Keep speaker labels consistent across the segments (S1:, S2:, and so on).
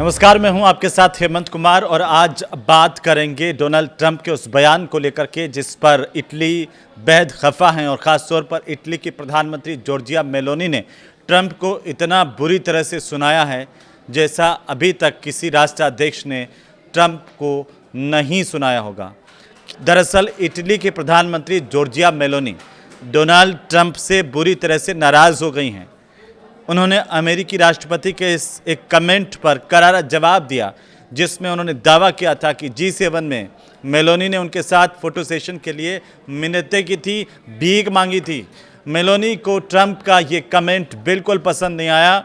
S1: नमस्कार, मैं हूं आपके साथ हेमंत कुमार और आज बात करेंगे डोनाल्ड ट्रंप के उस बयान को लेकर के जिस पर इटली बेहद खफा हैं और ख़ास तौर पर इटली की प्रधानमंत्री जॉर्जिया मेलोनी ने ट्रंप को इतना बुरी तरह से सुनाया है जैसा अभी तक किसी राष्ट्राध्यक्ष ने ट्रंप को नहीं सुनाया होगा। दरअसल इटली की प्रधानमंत्री जॉर्जिया मेलोनी डोनाल्ड ट्रंप से बुरी तरह से नाराज़ हो गई हैं। उन्होंने अमेरिकी राष्ट्रपति के इस एक कमेंट पर करारा जवाब दिया जिसमें उन्होंने दावा किया था कि G7 में मेलोनी ने उनके साथ फोटो सेशन के लिए मिन्नतें की थी, भीख मांगी थी। मेलोनी को ट्रंप का ये कमेंट बिल्कुल पसंद नहीं आया,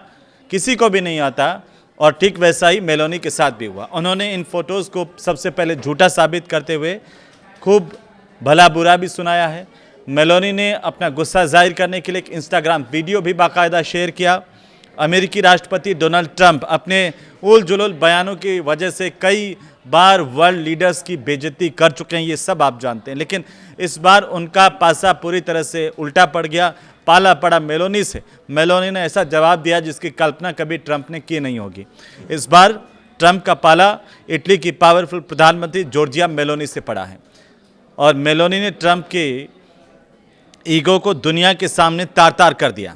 S1: किसी को भी नहीं आता और ठीक वैसा ही मेलोनी के साथ भी हुआ। उन्होंने इन फोटोज़ को सबसे पहले झूठा साबित करते हुए खूब भला बुरा भी सुनाया है। मेलोनी ने अपना गुस्सा जाहिर करने के लिए एक इंस्टाग्राम वीडियो भी बाकायदा शेयर किया। अमेरिकी राष्ट्रपति डोनाल्ड ट्रंप अपने उल जुलूल बयानों की वजह से कई बार वर्ल्ड लीडर्स की बेइज्जती कर चुके हैं, ये सब आप जानते हैं, लेकिन इस बार उनका पासा पूरी तरह से उल्टा पड़ गया, पाला पड़ा मेलोनी से। मेलोनी ने ऐसा जवाब दिया जिसकी कल्पना कभी ट्रंप ने की नहीं होगी। इस बार ट्रंप का पाला इटली की पावरफुल प्रधानमंत्री जॉर्जिया मेलोनी से पड़ा है और मेलोनी ने ट्रंप के ईगो को दुनिया के सामने तार-तार कर दिया।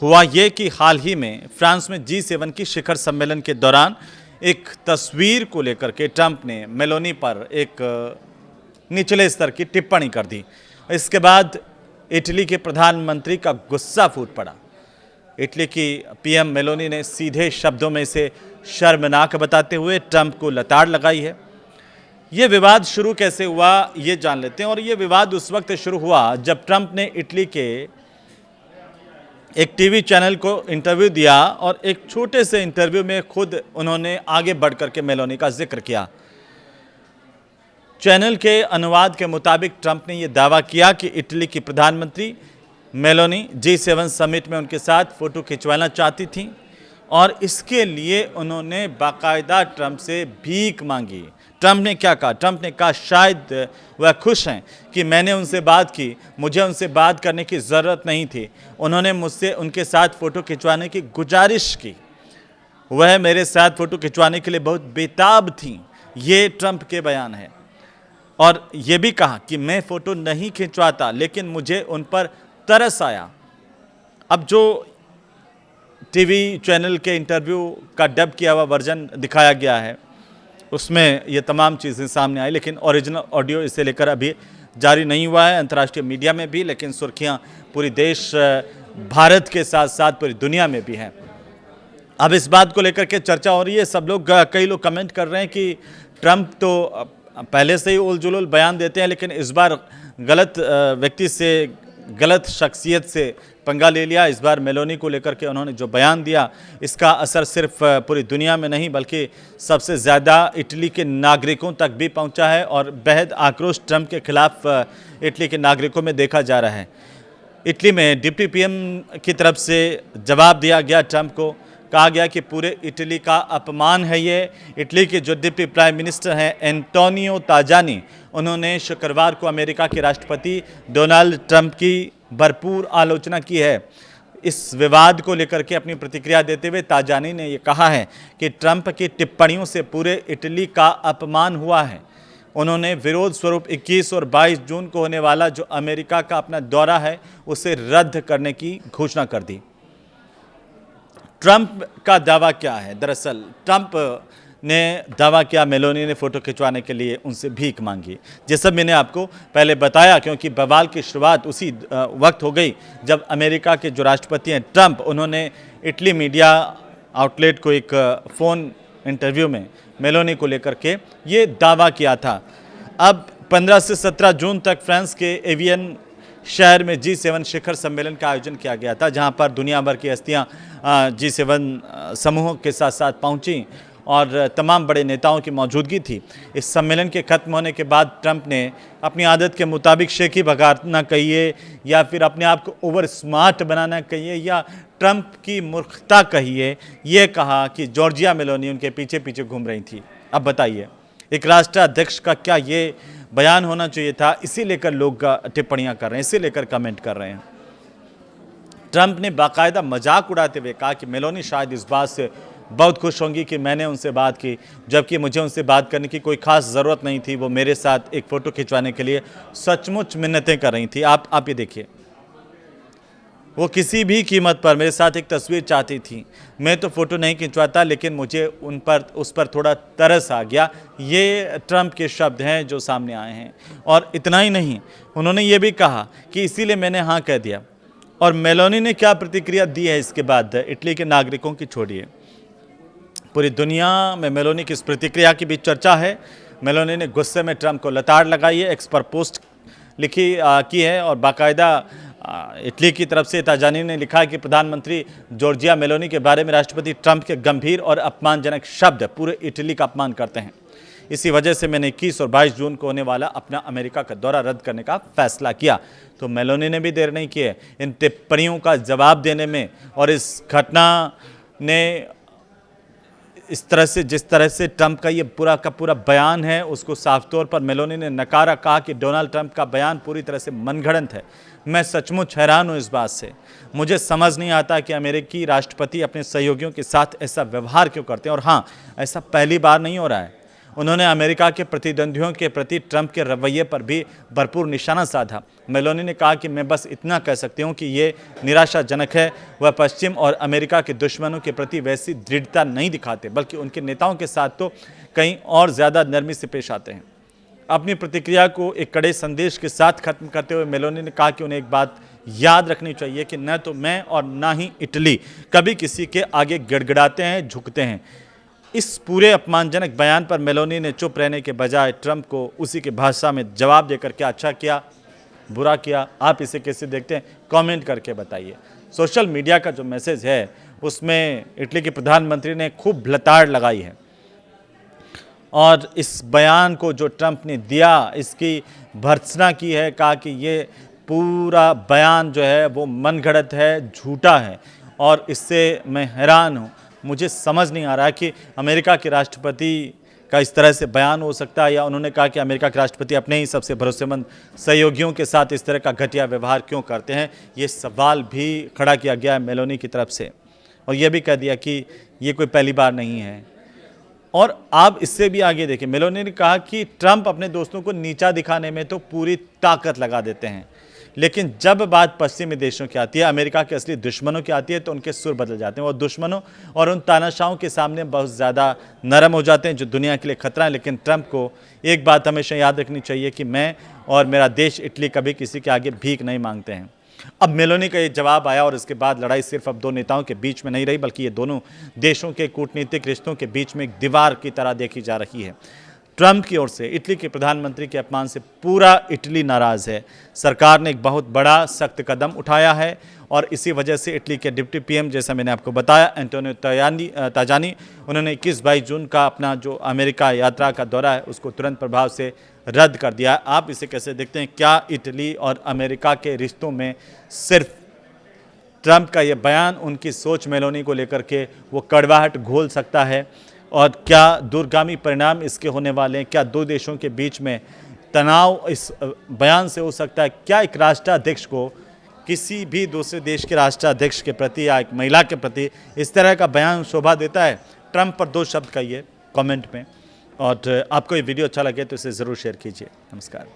S1: हुआ ये कि हाल ही में फ्रांस में G7 की शिखर सम्मेलन के दौरान एक तस्वीर को लेकर के ट्रंप ने मेलोनी पर एक निचले स्तर की टिप्पणी कर दी। इसके बाद इटली के प्रधानमंत्री का गुस्सा फूट पड़ा। इटली की पीएम मेलोनी ने सीधे शब्दों में इसे शर्मनाक बताते हुए ट्रंप को लताड़ लगाई है। ये विवाद शुरू कैसे हुआ ये जान लेते हैं और ये विवाद उस वक्त शुरू हुआ जब ट्रंप ने इटली के एक टीवी चैनल को इंटरव्यू दिया और एक छोटे से इंटरव्यू में खुद उन्होंने आगे बढ़ करके मेलोनी का जिक्र किया। चैनल के अनुवाद के मुताबिक ट्रंप ने यह दावा किया कि इटली की प्रधानमंत्री मेलोनी G7 समिट में उनके साथ फोटो खिंचवाना चाहती थी और इसके लिए उन्होंने बाकायदा ट्रंप से भीख मांगी। ट्रंप ने क्या कहा? ट्रंप ने कहा शायद वह खुश हैं कि मैंने उनसे बात की, मुझे उनसे बात करने की ज़रूरत नहीं थी। उन्होंने मुझसे उनके साथ फ़ोटो खिंचवाने की गुजारिश की, वह मेरे साथ फ़ोटो खिंचवाने के लिए बहुत बेताब थीं। ये ट्रंप के बयान है और ये भी कहा कि मैं फ़ोटो नहीं खिंचवाता लेकिन मुझे उन पर तरस आया। अब जो टीवी चैनल के इंटरव्यू का डब किया हुआ वर्जन दिखाया गया है उसमें ये तमाम चीज़ें सामने आई, लेकिन ओरिजिनल ऑडियो इसे लेकर अभी जारी नहीं हुआ है अंतर्राष्ट्रीय मीडिया में भी, लेकिन सुर्खियां पूरी देश भारत के साथ साथ पूरी दुनिया में भी हैं। अब इस बात को लेकर के चर्चा हो रही है। सब लोग कई लोग कमेंट कर रहे हैं कि ट्रंप तो पहले से ही उल जुलूल बयान देते हैं लेकिन इस बार गलत व्यक्ति से, गलत शख्सियत से पंगा ले लिया। इस बार मेलोनी को लेकर के उन्होंने जो बयान दिया इसका असर सिर्फ पूरी दुनिया में नहीं बल्कि सबसे ज़्यादा इटली के नागरिकों तक भी पहुंचा है और बेहद आक्रोश ट्रंप के खिलाफ इटली के नागरिकों में देखा जा रहा है। इटली में डिप्टी पीएम की तरफ से जवाब दिया गया ट्रंप को, कहा गया कि पूरे इटली का अपमान है ये। इटली के जो डिप्टी प्राइम मिनिस्टर हैं एंटोनियो ताजानी, उन्होंने शुक्रवार को अमेरिका के राष्ट्रपति डोनाल्ड ट्रंप की भरपूर आलोचना की है। इस विवाद को लेकर के अपनी प्रतिक्रिया देते हुए ताजानी ने ये कहा है कि ट्रंप की टिप्पणियों से पूरे इटली का अपमान हुआ है। उन्होंने विरोध स्वरूप 21 और 22 जून को होने वाला जो अमेरिका का अपना दौरा है उसे रद्द करने की घोषणा कर दी। ट्रंप का दावा क्या है? दरअसल ट्रंप ने दावा किया मेलोनी ने फ़ोटो खिंचवाने के लिए उनसे भीख मांगी, जैसा मैंने आपको पहले बताया, क्योंकि बवाल की शुरुआत उसी वक्त हो गई जब अमेरिका के जो राष्ट्रपति हैं ट्रंप, उन्होंने इटली मीडिया आउटलेट को एक फ़ोन इंटरव्यू में मेलोनी को लेकर के ये दावा किया था। अब 15 से 17 जून तक फ्रांस के एवियन शहर में G7 शिखर सम्मेलन का आयोजन किया गया था जहां पर दुनिया भर की हस्तियां G7 समूहों के साथ साथ पहुंची और तमाम बड़े नेताओं की मौजूदगी थी। इस सम्मेलन के ख़त्म होने के बाद ट्रंप ने अपनी आदत के मुताबिक शेखी बघारना कहिए या फिर अपने आप को ओवर स्मार्ट बनाना कहिए या ट्रंप की मूर्खता कहिए, ये कहा कि जॉर्जिया मेलोनी उनके पीछे पीछे घूम रही थी। अब बताइए, एक राष्ट्राध्यक्ष का क्या ये बयान होना चाहिए था? इसी लेकर लोग टिप्पणियां कर रहे हैं, इसी लेकर कमेंट कर रहे हैं। ट्रंप ने बाकायदा मजाक उड़ाते हुए कहा कि मेलोनी शायद इस बात से बहुत खुश होंगी कि मैंने उनसे बात की, जबकि मुझे उनसे बात करने की कोई ख़ास ज़रूरत नहीं थी। वो मेरे साथ एक फ़ोटो खिंचवाने के लिए सचमुच मिन्नतें कर रही थी। आप ये देखिए, वो किसी भी कीमत पर मेरे साथ एक तस्वीर चाहती थी। मैं तो फ़ोटो नहीं खिंचवाता, लेकिन मुझे उस पर थोड़ा तरस आ गया। ये ट्रंप के शब्द हैं जो सामने आए हैं। और इतना ही नहीं, उन्होंने ये भी कहा कि इसीलिए मैंने हाँ कह दिया। और मेलोनी ने क्या प्रतिक्रिया दी है इसके बाद, इटली के नागरिकों की छोड़िए, पूरी दुनिया में मेलोनी की इस प्रतिक्रिया की भी चर्चा है। मेलोनी ने गुस्से में ट्रंप को लताड़ लगाई है, एक्स पर पोस्ट की है और बाकायदा इटली की तरफ से ताजानी ने लिखा है कि प्रधानमंत्री जॉर्जिया मेलोनी के बारे में राष्ट्रपति ट्रंप के गंभीर और अपमानजनक शब्द पूरे इटली का अपमान करते हैं। इसी वजह से मैंने 21 और 22 जून को होने वाला अपना अमेरिका का दौरा रद्द करने का फैसला किया। तो मेलोनी ने भी देर नहीं की है इन टिप्पणियों का जवाब देने में। और इस घटना ने जिस तरह से ट्रंप का ये पूरा का पूरा बयान है, उसको साफ तौर पर मेलोनी ने नकारा, कहा कि डोनाल्ड ट्रंप का बयान पूरी तरह से मनगढ़ंत है। मैं सचमुच हैरान हूँ इस बात से। मुझे समझ नहीं आता कि अमेरिकी राष्ट्रपति अपने सहयोगियों के साथ ऐसा व्यवहार क्यों करते हैं। और हाँ, ऐसा पहली बार नहीं हो रहा है। उन्होंने अमेरिका के प्रतिद्वंद्वियों के प्रति ट्रंप के रवैये पर भी भरपूर निशाना साधा। मेलोनी ने कहा कि मैं बस इतना कह सकती हूं कि ये निराशाजनक है। वह पश्चिम और अमेरिका के दुश्मनों के प्रति वैसी दृढ़ता नहीं दिखाते, बल्कि उनके नेताओं के साथ तो कहीं और ज़्यादा नरमी से पेश आते हैं। अपनी प्रतिक्रिया को एक कड़े संदेश के साथ खत्म करते हुए मेलोनी ने कहा कि उन्हें एक बात याद रखनी चाहिए कि न तो मैं और न ही इटली कभी किसी के आगे गिड़गिड़ाते हैं, झुकते हैं। इस पूरे अपमानजनक बयान पर मेलोनी ने चुप रहने के बजाय ट्रंप को उसी की भाषा में जवाब देकर क्या अच्छा किया, बुरा किया, आप इसे कैसे देखते हैं, कमेंट करके बताइए। सोशल मीडिया का जो मैसेज है उसमें इटली के प्रधानमंत्री ने खूब लताड़ लगाई है और इस बयान को जो ट्रंप ने दिया इसकी भर्त्सना की है। कहा कि ये पूरा बयान जो है वो मनगढ़ंत है, झूठा है। और इससे मैं हैरान हूँ। मुझे समझ नहीं आ रहा कि अमेरिका के राष्ट्रपति का इस तरह से बयान हो सकता है, या उन्होंने कहा कि अमेरिका के राष्ट्रपति अपने ही सबसे भरोसेमंद सहयोगियों के साथ इस तरह का घटिया व्यवहार क्यों करते हैं। ये सवाल भी खड़ा किया गया है मेलोनी की तरफ से। और यह भी कह दिया कि ये कोई पहली बार नहीं है। और आप इससे भी आगे देखिए, मेलोनी ने कहा कि ट्रंप अपने दोस्तों को नीचा दिखाने में तो पूरी ताकत लगा देते हैं, लेकिन जब बात पश्चिमी देशों की आती है, अमेरिका के असली दुश्मनों की आती है, तो उनके सुर बदल जाते हैं। वो दुश्मनों और उन तानाशाहों के सामने बहुत ज़्यादा नरम हो जाते हैं जो दुनिया के लिए खतरा है। लेकिन ट्रंप को एक बात हमेशा याद रखनी चाहिए कि मैं और मेरा देश इटली कभी किसी के आगे भीख नहीं मांगते हैं। अब मेलोनी का ये जवाब आया और इसके बाद लड़ाई सिर्फ अब दो नेताओं के बीच में नहीं रही, बल्कि ये दोनों देशों के कूटनीतिक रिश्तों के बीच में एक दीवार की तरह देखी जा रही है। ट्रंप की ओर से इटली के प्रधानमंत्री के अपमान से पूरा इटली नाराज है। सरकार ने एक बहुत बड़ा सख्त कदम उठाया है और इसी वजह से इटली के डिप्टी पीएम, जैसा मैंने आपको बताया, एंटोनियो ताजानी, उन्होंने 21-22 जून का अपना जो अमेरिका यात्रा का दौरा है उसको तुरंत प्रभाव से रद्द कर दिया। आप इसे कैसे देखते हैं? क्या इटली और अमेरिका के रिश्तों में सिर्फ ट्रंप का ये बयान उनकी सोच मेलोनी को लेकर के वो कड़वाहट घोल सकता है? और क्या दूरगामी परिणाम इसके होने वाले हैं? क्या दो देशों के बीच में तनाव इस बयान से हो सकता है? क्या एक राष्ट्राध्यक्ष को किसी भी दूसरे देश के राष्ट्राध्यक्ष के प्रति या एक महिला के प्रति इस तरह का बयान शोभा देता है? ट्रंप पर दो शब्द कहिए कमेंट में। और आपको ये वीडियो अच्छा लगे तो इसे ज़रूर शेयर कीजिए। नमस्कार।